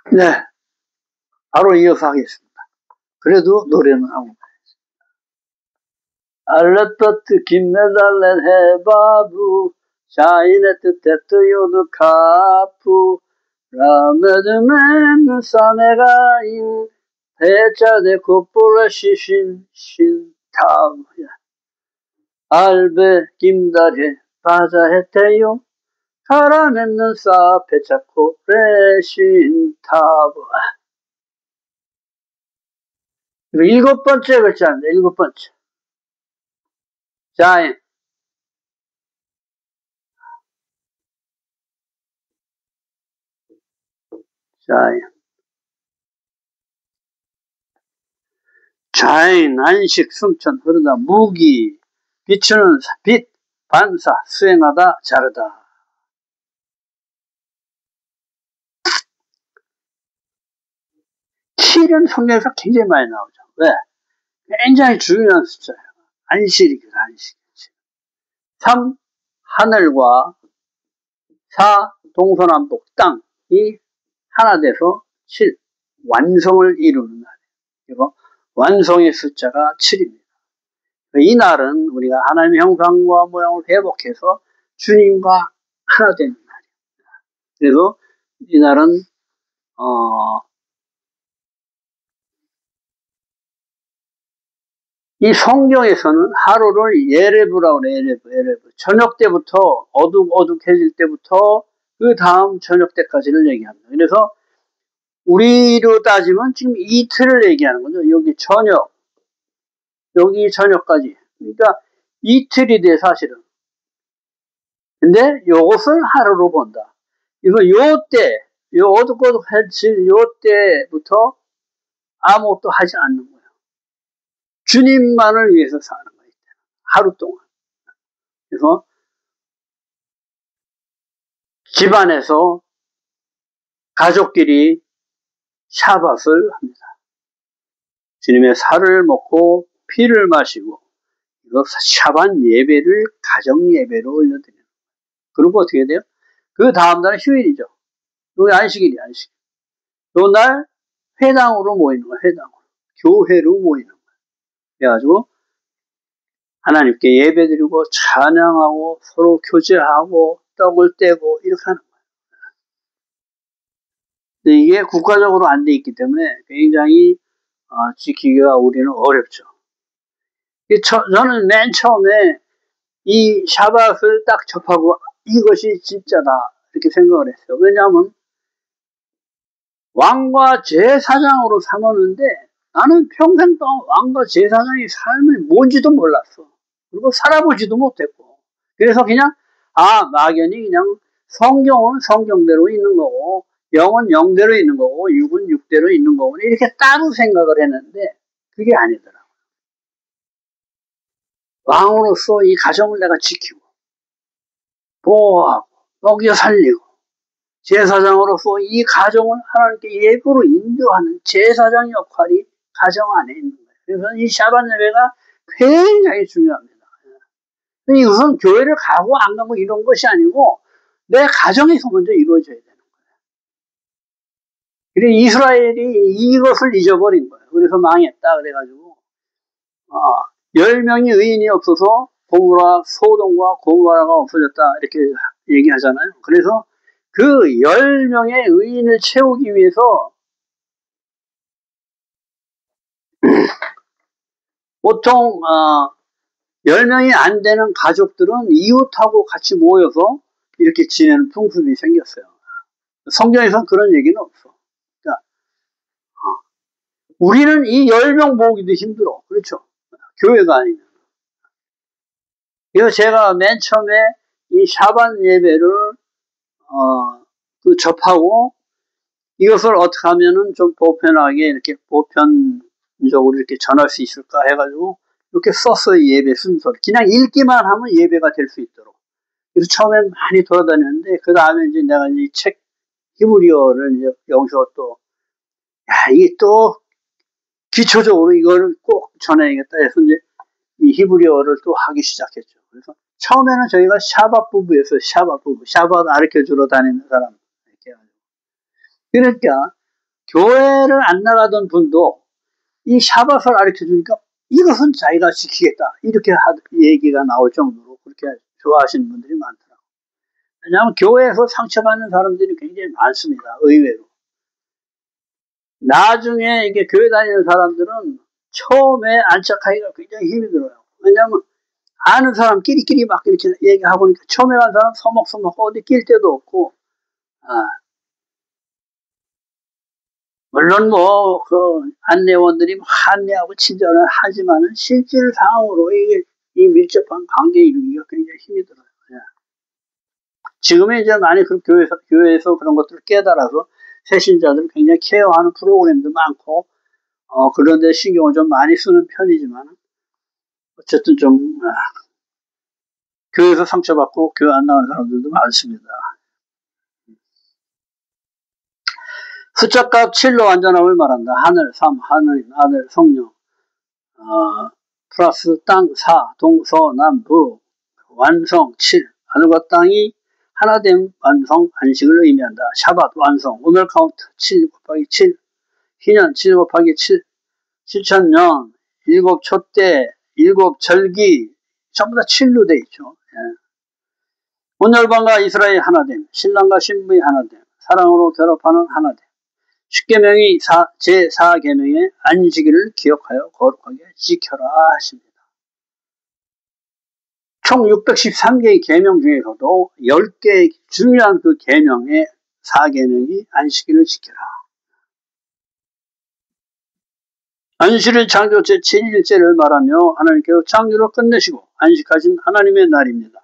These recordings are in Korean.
네, 바로 이어서 하겠습니다. 그래도 노래는 하고 알레트트 김메달렛 해바부 샤이네트 테트요드 카푸 라메드멘 사메가인 배짜데 코폴레 시신 신타우 알베 김다레 바자헤테요 가라멘는 사 배차코 레신타우. 일곱 번째 글자입니다. 일곱 번째. 자인. 자인. 자인, 안식, 승천, 흐르다, 무기, 비추는 빛, 반사, 수행하다, 자르다. 칠은 성경에서 굉장히 많이 나오죠. 왜? 굉장히 중요한 숫자예요. 안식이죠, 안식. 3, 하늘과 4, 동서남북, 땅이 하나 돼서 7, 완성을 이루는 날이에요. 그리고 완성의 숫자가 7입니다. 이 날은 우리가 하나님의 형상과 모양을 회복해서 주님과 하나 되는 날입니다. 그래서 이 날은 이 성경에서는 하루를 예레브라고 그래요. 예레브. 저녁 때부터 어둑어둑해질 때부터 그 다음 저녁 때까지를 얘기합니다. 그래서 우리로 따지면 지금 이틀을 얘기하는 거죠. 여기 저녁, 여기 저녁까지. 그러니까 이틀이 돼 사실은. 근데 요것을 하루로 본다. 이거 요때, 요 어둑어둑해질 요 때부터 아무것도 하지 않는 거예요. 주님만을 위해서 사는 거예요. 하루 동안. 그래서 집안에서 가족끼리 샤밧을 합니다. 주님의 살을 먹고 피를 마시고 이거 샤밧 예배를 가정 예배로 올려드려요. 그리고 어떻게 돼요? 그 다음날은 휴일이죠. 여기 안식일이야, 안식. 요 날 회당으로 모이는 거예요, 회당으로. 교회로 모이는 거예요. 그래가지고 하나님께 예배드리고 찬양하고 서로 교제하고 떡을 떼고 이렇게 하는 거예요. 근데 이게 국가적으로 안 돼 있기 때문에 굉장히 지키기가 우리는 어렵죠. 저는 맨 처음에 이 샤밧을 딱 접하고 이것이 진짜다 이렇게 생각을 했어요. 왜냐하면 왕과 제사장으로 삼았는데 나는 평생 동안 왕과 제사장의 삶이 뭔지도 몰랐어. 그리고 살아보지도 못했고. 그래서 그냥 막연히 그냥 성경은 성경대로 있는 거고 영은 영대로 있는 거고 육은 육대로 있는 거고 이렇게 따로 생각을 했는데 그게 아니더라고요. 왕으로서 이 가정을 내가 지키고 보호하고 먹여 살리고 제사장으로서 이 가정을 하나님께 예배로 인도하는 제사장 역할이 가정 안에 있는 거예요. 그래서 이 샤밧 예배가 굉장히 중요합니다. 이것은 교회를 가고 안 가고 이런 것이 아니고 내 가정에서 먼저 이루어져야 되는 거예요. 그래서 이스라엘이 이것을 잊어버린 거예요. 그래서 망했다 그래가지고 10명의 의인이 없어서 소돔과 고모라가 없어졌다 이렇게 얘기하잖아요. 그래서 그 10명의 의인을 채우기 위해서 보통 10명이 안 되는 가족들은 이웃하고 같이 모여서 이렇게 지내는 풍습이 생겼어요. 성경에서는 그런 얘기는 없어. 그러니까 우리는 이 10명 모으기도 힘들어. 그렇죠? 교회가 아니면. 그래서 제가 맨 처음에 이 샤밧 예배를 접하고 이것을 어떻게 하면은 좀 보편하게 이렇게 보편적으로 이렇게 전할 수 있을까 해가지고 이렇게 썼어요. 예배 순서를. 그냥 읽기만 하면 예배가 될 수 있도록. 그래서 처음엔 많이 돌아다녔는데 그 다음에 이제 내가 이 책 히브리어를 이제 여기서 또 이게 또 기초적으로 이거를 꼭 전해야겠다 해서 이제 이 히브리어를 또 하기 시작했죠. 그래서 처음에는 저희가 샤밧 부부였어요. 샤밧 부부. 샤밧 가르쳐 주러 다니는 사람. 이렇게 해가지고. 그러니까 교회를 안 나가던 분도 이 샤밧을 가르쳐 주니까 이것은 자기가 지키겠다. 이렇게 얘기가 나올 정도로 그렇게 좋아하시는 분들이 많더라고요. 왜냐하면 교회에서 상처받는 사람들이 굉장히 많습니다. 의외로. 나중에 이게 교회 다니는 사람들은 처음에 안착하기가 굉장히 힘이 들어요. 왜냐하면 아는 사람끼리끼리 막 이렇게 얘기하고 그러니까 처음에 간 사람 서먹서먹 어디 낄 데도 없고, 물론 뭐, 안내원들이 뭐 안내하고 친절을 하지만은 실질 상황으로 이 밀접한 관계 이루기가 굉장히 힘이 들어요. 예. 지금은 이제 많이 그 교회에서 그런 것들을 깨달아서 새신자들을 굉장히 케어하는 프로그램도 많고, 그런데 신경을 좀 많이 쓰는 편이지만, 어쨌든 좀, 교회에서 상처받고 교회 안 나가는 사람들도 많습니다. 숫자값 7로 완전함을 말한다. 하늘, 삶, 하느님, 아들, 성령, 플러스 땅, 4, 동서남북, 완성, 7. 하늘과 땅이 하나됨, 완성, 안식을 의미한다. 샤밧, 완성, 오멜 카운트, 7 곱하기 7, 희년, 7 곱하기 7, 7천년, 7 촛대, 7 절기, 전부 다 7로 돼 있죠. 예. 온열방과 이스라엘 하나됨, 신랑과 신부의 하나됨, 사랑으로 결합하는 하나됨. 10계명이 제4계명의 안식일을 기억하여 거룩하게 지켜라 하십니다. 총 613개의 계명 중에서도 10개의 중요한 그 계명의 4계명이 안식일을 지켜라. 안식일은 창조 제7일째를 말하며 하나님께서 창조를 끝내시고 안식하신 하나님의 날입니다.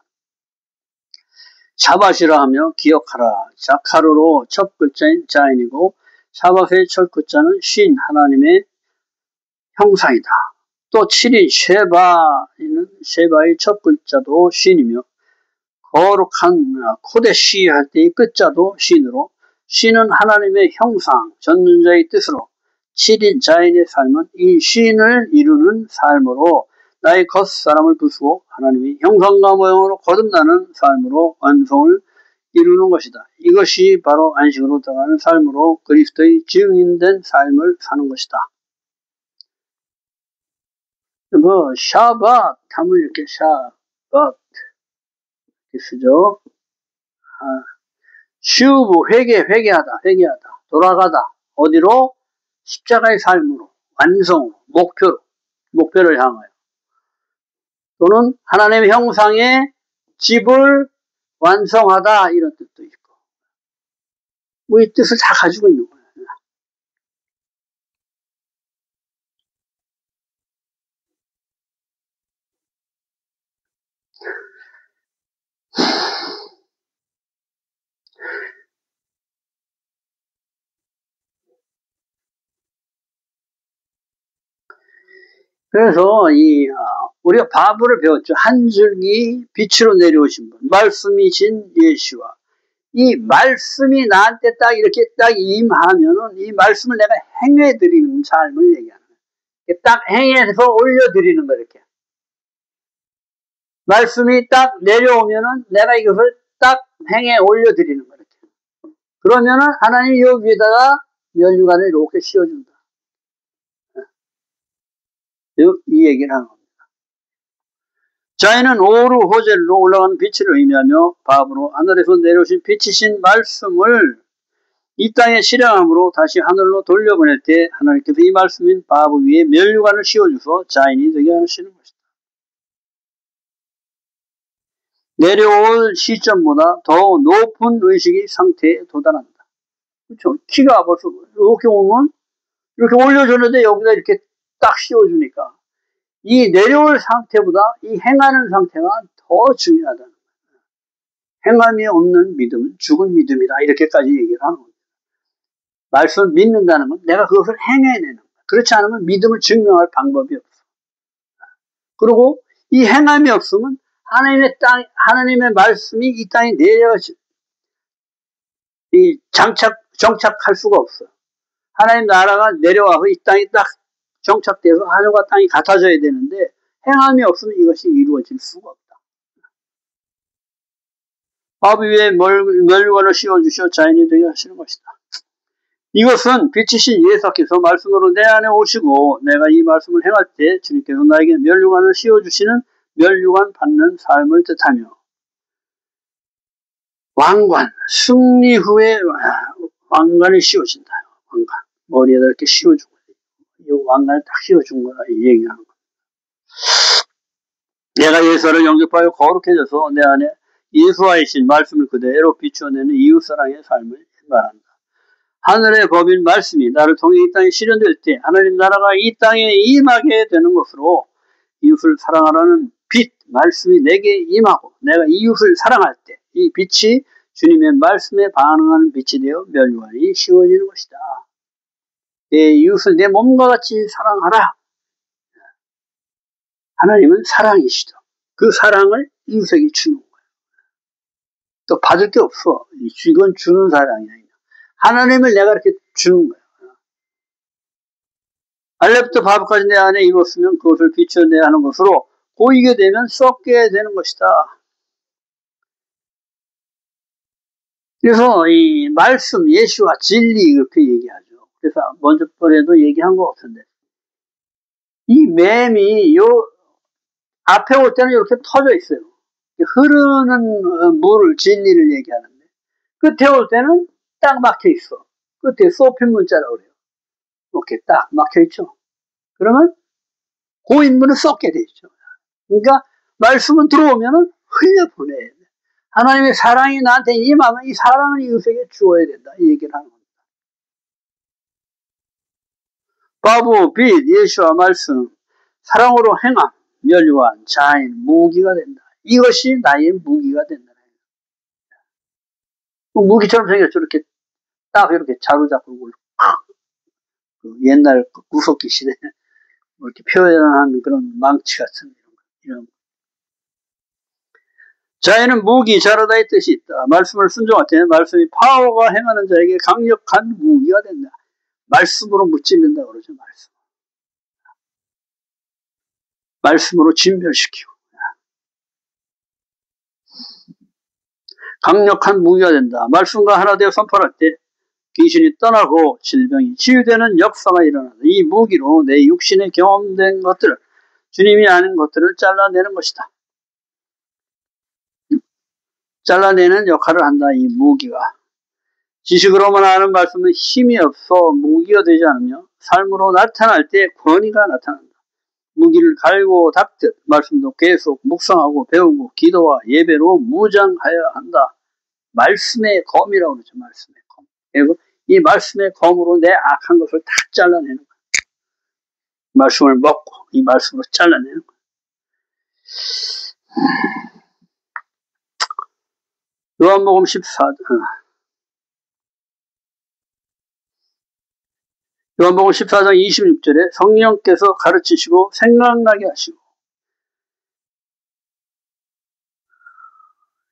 샤밧이라 하며 기억하라. 자카르로 첫 글자인 자인이고 샤밧의 첫 글자는 신 하나님의 형상이다. 또 7인 쉐바의 첫 글자도 신이며 거룩한 코데시 할 때의 끝자도 신으로 신은 하나님의 형상 전능자의 뜻으로 7인 자인의 삶은 이 신을 이루는 삶으로 나의 겉사람을 부수고 하나님의 형상과 모형으로 거듭나는 삶으로 완성을 이루는 것이다. 이것이 바로 안식으로 들어가는 삶으로 그리스도의 증인된 삶을 사는 것이다. 뭐 샤밧 하면 이렇게 샤밧 이렇게 쓰죠. 슈브 회개하다 돌아가다 어디로? 십자가의 삶으로 완성으로 목표를 향하여 또는 하나님의 형상의 집을 완성하다 이런 뜻도 있고 이 뜻을 다 가지고 있는 거예요. 그래서 우리가 바브를 배웠죠. 한 줄기 빛으로 내려오신 분, 말씀이신 예시와 이 말씀이 나한테 딱 이렇게 딱 임하면은 이 말씀을 내가 행해 드리는 삶을 얘기하는 거예요. 딱 행해서 올려드리는 거 이렇게. 말씀이 딱 내려오면은 내가 이것을 딱 행해 올려드리는 거 이렇게. 그러면은 하나님이 여기 위에다가 면류관을 이렇게 씌워준다. 이 얘기를 하는 겁니다. 자인은 오르 호젤로 올라가는 빛을 의미하며 바브로 하늘에서 내려오신 빛이신 말씀을 이 땅에 실행함으로 다시 하늘로 돌려보낼 때 하나님께서 이 말씀인 바브 위에 면류관을 씌워주서 자인이 되게 하시는 것이다. 내려올 시점보다 더 높은 의식의 상태에 도달한다. 그렇죠? 키가 벌써 이렇게 오면 이렇게 올려줬는데 여기다 이렇게 딱 씌워주니까 이 내려올 상태보다 이 행하는 상태가 더 중요하다는 거예요. 행함이 없는 믿음은 죽은 믿음이다. 이렇게까지 얘기를 하는 겁니다. 말씀을 믿는다는 건 내가 그것을 행해야 되는 거야. 그렇지 않으면 믿음을 증명할 방법이 없어. 그리고 이 행함이 없으면 하나님의 말씀이 이 땅에 정착할 수가 없어요. 하나님 나라가 내려와서 이 땅에 딱 정착돼서 하늘과 땅이 같아져야 되는데 행함이 없으면 이것이 이루어질 수가 없다. 밥 위에 면류관을 씌워주셔 자연이 되게 하시는 것이다. 이것은 빛이신 예수께서 말씀으로 내 안에 오시고 내가 이 말씀을 행할 때 주님께서 나에게 면류관을 씌워주시는 면류관 받는 삶을 뜻하며 왕관, 승리 후에 왕관이 씌워진다. 왕관. 머리에다 이렇게 씌워준 거예요. 이 왕관을 딱 씌워준 거라 얘기하는 거예요. 내가 예수를 영접하여 거룩해져서 내 안에 예수와의 신 말씀을 그대로 비추어내는 이웃사랑의 삶을 말한다. 하늘의 법인 말씀이 나를 통해 이 땅에 실현될 때 하나님 나라가 이 땅에 임하게 되는 것으로 이웃을 사랑하라는 빛, 말씀이 내게 임하고 내가 이웃을 사랑할 때 이 빛이 주님의 말씀에 반응하는 빛이 되어 면류관이 씌워지는 것이다. 내 이웃을 내 몸과 같이 사랑하라. 하나님은 사랑이시죠. 그 사랑을 이웃에게 주는 거예요. 또 받을 게 없어. 이건 주는 사랑이 아니야. 하나님을 내가 이렇게 주는 거예요. 알렙부터 바브까지 내 안에 이뤘으면 그것을 비춰내야 하는 것으로 보이게 되면 썩게 되는 것이다. 그래서 이 말씀, 예수와 진리 이렇게 얘기하죠. 그래서 먼저 번에도 얘기한 것 같은데 이 맴이 요 앞에 올 때는 이렇게 터져 있어요. 흐르는 물을 진리를 얘기하는데 끝에 올 때는 딱 막혀 있어. 끝에 소핀 문자라고 그래요. 이렇게 딱 막혀 있죠. 그러면 그 인물은 썩게 돼 있죠. 그러니까 말씀은 들어오면은 흘려보내야 돼. 하나님의 사랑이 나한테 임하면 이 사랑을 이웃에게 주어야 된다. 이 얘기를 하는 겁니다. 바보, 빛, 예수와 말씀, 사랑으로 행함, 면류관, 자인, 무기가 된다. 이것이 나의 무기가 된다. 무기처럼 생겼죠. 이렇게 딱 이렇게 자루잡고 그 옛날 구석기 시대 이렇게 표현한 그런 망치 같은 이런. 자에는 무기, 자르다의 뜻이 있다. 말씀을 순종할 때 말씀이 파워가 행하는 자에게 강력한 무기가 된다. 말씀으로 무찔른다 그러죠. 말씀으로 진멸시키고 강력한 무기가 된다. 말씀과 하나 되어 선포할 때 귀신이 떠나고 질병이 치유되는 역사가 일어난다. 이 무기로 내 육신에 경험된 것들, 주님이 아는 것들을 잘라내는 것이다. 잘라내는 역할을 한다. 이 무기가. 지식으로만 아는 말씀은 힘이 없어 무기가 되지 않으며 삶으로 나타날 때 권위가 나타난다. 무기를 갈고 닦듯 말씀도 계속 묵상하고 배우고 기도와 예배로 무장하여야 한다. 말씀의 검이라고 그러죠. 말씀의 검. 그리고 이 말씀의 검으로 내 악한 것을 다 잘라내는 거예요. 말씀을 먹고 이 말씀으로 잘라내는 거예요. 요한복음 14장 요한복음 14장 26절에 성령께서 가르치시고 생각나게 하시고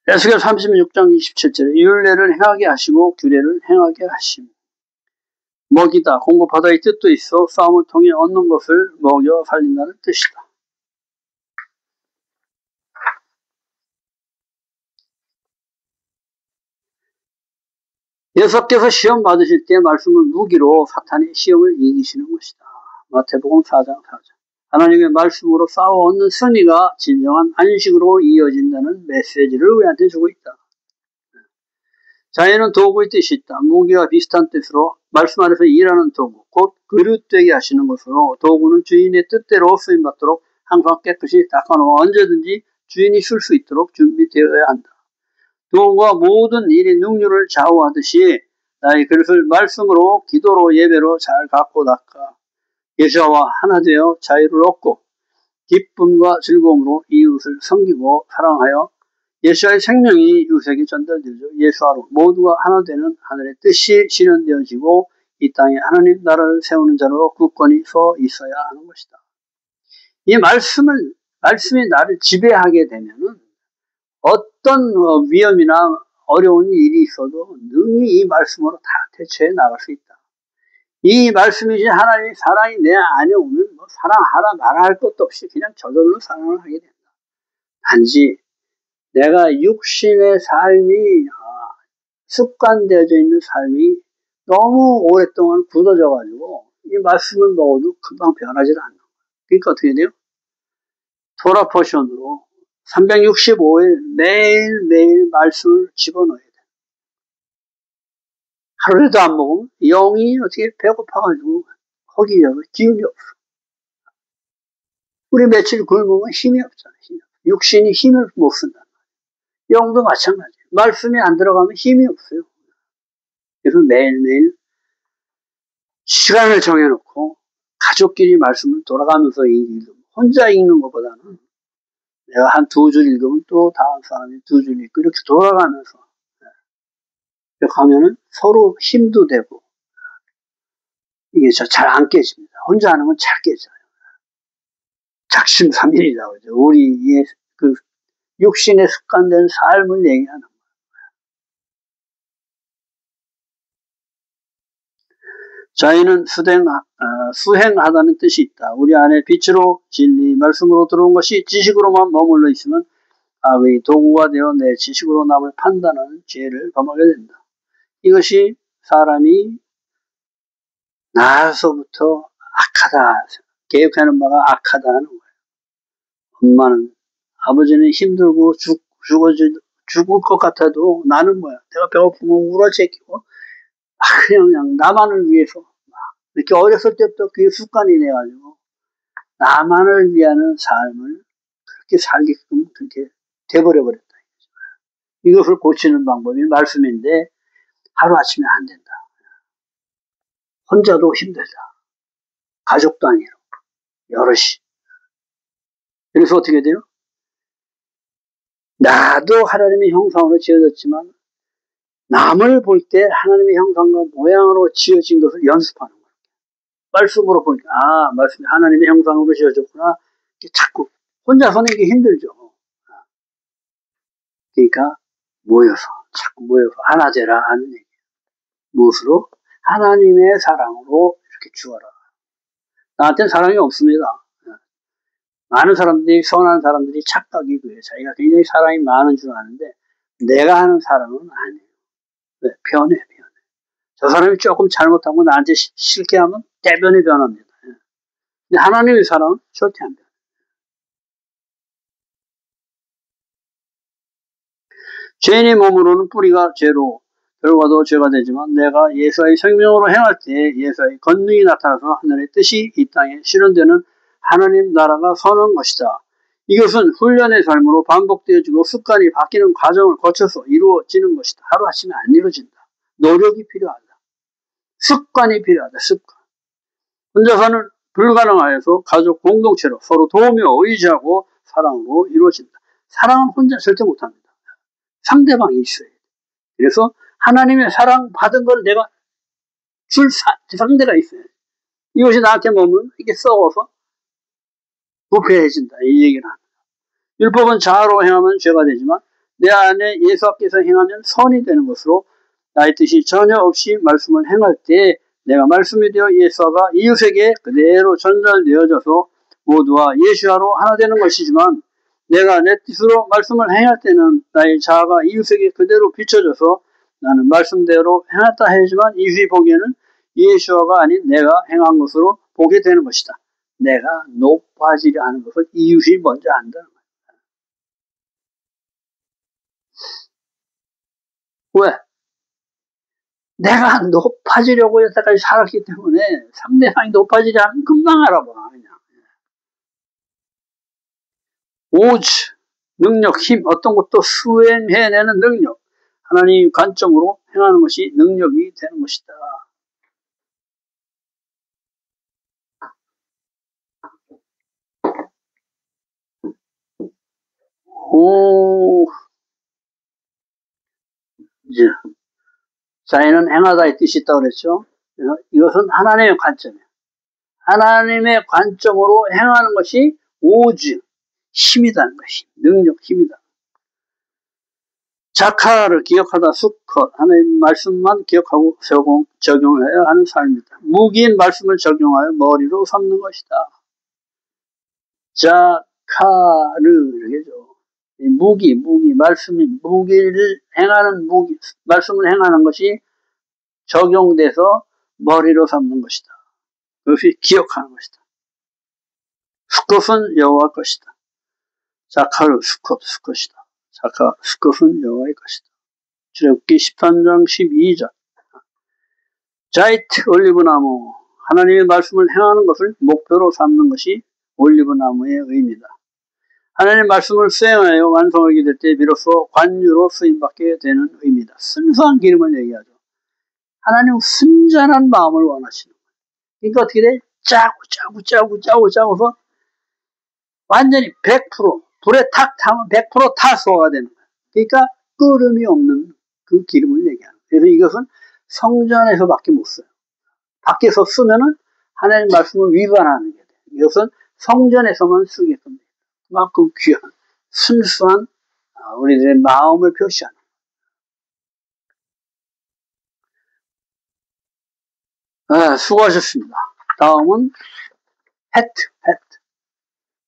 에스겔 36장 27절에 율례를 행하게 하시고 규례를 행하게 하심. 먹이다, 공급하다의 뜻도 있어 싸움을 통해 얻는 것을 먹여 살린다는 뜻이다. 예수께서 시험 받으실 때 말씀을 무기로 사탄의 시험을 이기시는 것이다. 마태복음 4장 4절. 하나님의 말씀으로 싸워 얻는 승리가 진정한 안식으로 이어진다는 메시지를 우리한테 주고 있다. 자에는 도구의 뜻이 있다. 무기와 비슷한 뜻으로 말씀 안에서 일하는 도구, 곧 그릇되게 하시는 것으로 도구는 주인의 뜻대로 쓰임받도록 항상 깨끗이 닦아놓아 언제든지 주인이 쓸 수 있도록 준비되어야 한다. 도구가 모든 일의 능률을 좌우하듯이 나의 그릇을 말씀으로 기도로 예배로 잘 갖고 닦아 예수와 하나 되어 자유를 얻고 기쁨과 즐거움으로 이웃을 섬기고 사랑하여 예수와의 생명이 이웃에게 전달되죠. 예수와로 모두가 하나 되는 하늘의 뜻이 실현되어지고 이 땅에 하나님 나라를 세우는 자로 굳건히 서 있어야 하는 것이다. 이 말씀이 나를 지배하게 되면은 어떤 위험이나 어려운 일이 있어도 능히 이 말씀으로 다 대처해 나갈 수 있다. 이 말씀이신 하나님의 사랑이 내 안에 오면 뭐 사랑하라 말아 할 것도 없이 그냥 저절로 사랑을 하게 된다. 단지 내가 육신의 삶이 습관되어져 있는 삶이 너무 오랫동안 굳어져가지고 이 말씀을 먹어도 금방 변하지 않는 거예요. 그러니까 어떻게 돼요? 토라 포션으로 365일 매일매일 말씀을 집어넣어야 돼요. 하루라도 안 먹으면 영이 어떻게 배고파가지고 거기저기 기운이 없어. 우리 며칠 굶으면 힘이 없잖아요. 육신이 힘을 못 쓴다. 영도 마찬가지예요. 말씀이 안 들어가면 힘이 없어요. 그래서 매일매일 시간을 정해놓고 가족끼리 말씀을 돌아가면서 읽으면 혼자 읽는 것보다는 내가 한 2줄 읽으면 또 다음 사람이 2줄 읽고 이렇게 돌아가면서 이렇게 하면은 서로 힘도 되고 이게 잘 안 깨집니다. 혼자 하는 건 잘 깨져요. 작심삼일이라고 하죠. 우리의 그 육신에 습관된 삶을 얘기하는 거예요. 자의는 수행하다는 뜻이 있다. 우리 안에 빛으로 진리, 말씀으로 들어온 것이 지식으로만 머물러 있으면 악의 도구가 되어 내 지식으로 남을 판단하는 죄를 범하게 된다. 이것이 사람이 나서부터 악하다, 계획하는 바가 악하다 하는 거예요. 엄마는, 아버지는 힘들고 죽을 것 같아도 나는 뭐야? 내가 배고프면 울어제끼고 그냥 나만을 위해서 이렇게 어렸을 때부터 그게 습관이 돼가지고 나만을 위하는 삶을 그렇게 살게끔 그렇게 돼버려버렸다. 이것을 고치는 방법이 말씀인데 하루아침에 안 된다. 혼자도 힘들다. 가족도 아니고 여럿이. 그래서 어떻게 돼요? 나도 하나님의 형상으로 지어졌지만 남을 볼 때 하나님의 형상과 모양으로 지어진 것을 연습하는 거예요. 말씀으로 보니까 말씀이 하나님의 형상으로 지어졌구나. 자꾸 혼자서는 이게 힘들죠. 그러니까 자꾸 모여서 하나 되라 하는 얘기예요. 무엇으로? 하나님의 사랑으로 이렇게 주어라. 나한테는 사랑이 없습니다. 많은 사람들이, 선한 사람들이 착각이 그래요. 자기가 굉장히 사랑이 많은 줄 아는데 내가 하는 사랑은 아니에요. 왜? 변해. 저 사람이 조금 잘못하고 나한테 싫게 하면 대변이 변합니다. 근데 하나님의 사랑은 절대 안 변해요. 죄인의 몸으로는 뿌리가 죄로 결과도 죄가 되지만 내가 예수의 생명으로 행할 때 예수의 권능이 나타나서 하늘의 뜻이 이 땅에 실현되는 하나님 나라가 서는 것이다. 이것은 훈련의 삶으로 반복되어지고 습관이 바뀌는 과정을 거쳐서 이루어지는 것이다. 하루아침에 안 이루어진다. 노력이 필요하다. 습관이 필요하다. 습관. 혼자서는 불가능하여서 가족 공동체로 서로 도우며 의지하고 사랑으로 이루어진다. 사랑은 혼자 절대 못합니다. 상대방이 있어야 돼. 그래서 하나님의 사랑 받은 걸 내가 줄 상대가 있어요. 이것이 나한테 머물면 이게 썩어서 부패해진다. 이 얘기를 합니다. 율법은 자아로 행하면 죄가 되지만 내 안에 예수 앞에서 행하면 선이 되는 것으로 나의 뜻이 전혀 없이 말씀을 행할 때 내가 말씀이 되어 예수가 이웃에게 그대로 전달되어져서 모두와 예수와로 하나 되는 것이지만 내가 내 뜻으로 말씀을 행할 때는 나의 자아가 이웃에게 그대로 비춰져서 나는 말씀대로 행했다 하지만 이웃이 보기에는 예수와가 아닌 내가 행한 것으로 보게 되는 것이다. 내가 높아지려 하는 것을 이웃이 먼저 안다는 거야. 왜? 내가 높아지려고 여태까지 살았기 때문에 상대방이 높아지지 않으면 금방 알아봐. 그냥. 오즈, 능력, 힘, 어떤 것도 수행해내는 능력. 하나님 관점으로 행하는 것이 능력이 되는 것이다. 이제 자기는 행하다의 뜻이 있다고 그랬죠. 이것은 하나님의 관점이에요. 하나님의 관점으로 행하는 것이 오즈, 힘이다는 것이. 능력, 힘이다. 자카를 기억하다 수컷, 하나님 말씀만 기억하고 적용해야 하는 삶이다. 무기인 말씀을 적용하여 머리로 삼는 것이다. 자카르, 이렇게죠. 무기를 행하는 말씀을 행하는 것이 적용돼서 머리로 삼는 것이다. 그것이 기억하는 것이다. 수컷은 여호와 것이다. 자카르 수컷이다. 자카 수컷은 여호와의 것이다. 출애굽기 13장 12절. 자이트 올리브나무, 하나님의 말씀을 행하는 것을 목표로 삼는 것이 올리브나무의 의미다. 하나님의 말씀을 수행하여 완성하게 될 때 비로소 관유로 쓰임받게 되는 의미다. 순수한 기름을 얘기하죠. 하나님은 순전한 마음을 원하시는 거예요. 그러니까 어떻게 돼? 짜고 완전히 100% 불에 탁 타면 100% 다 소화가 되는 거예요. 그러니까 끓음이 없는 그 기름을 얘기하는 거예요. 그래서 이것은 성전에서밖에 못 써요. 밖에서 쓰면은 하나님 말씀을 위반하는 게 돼요. 이것은 성전에서만 쓰게끔 돼요. 그만큼 귀한 순수한 우리들의 마음을 표시하는 거예요. 수고하셨습니다. 다음은 해트.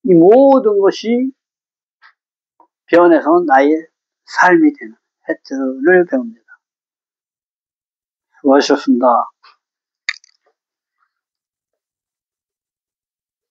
이 모든 것이 변해서 나의 삶이 되는 해트를 배웁니다. 수고하셨습니다.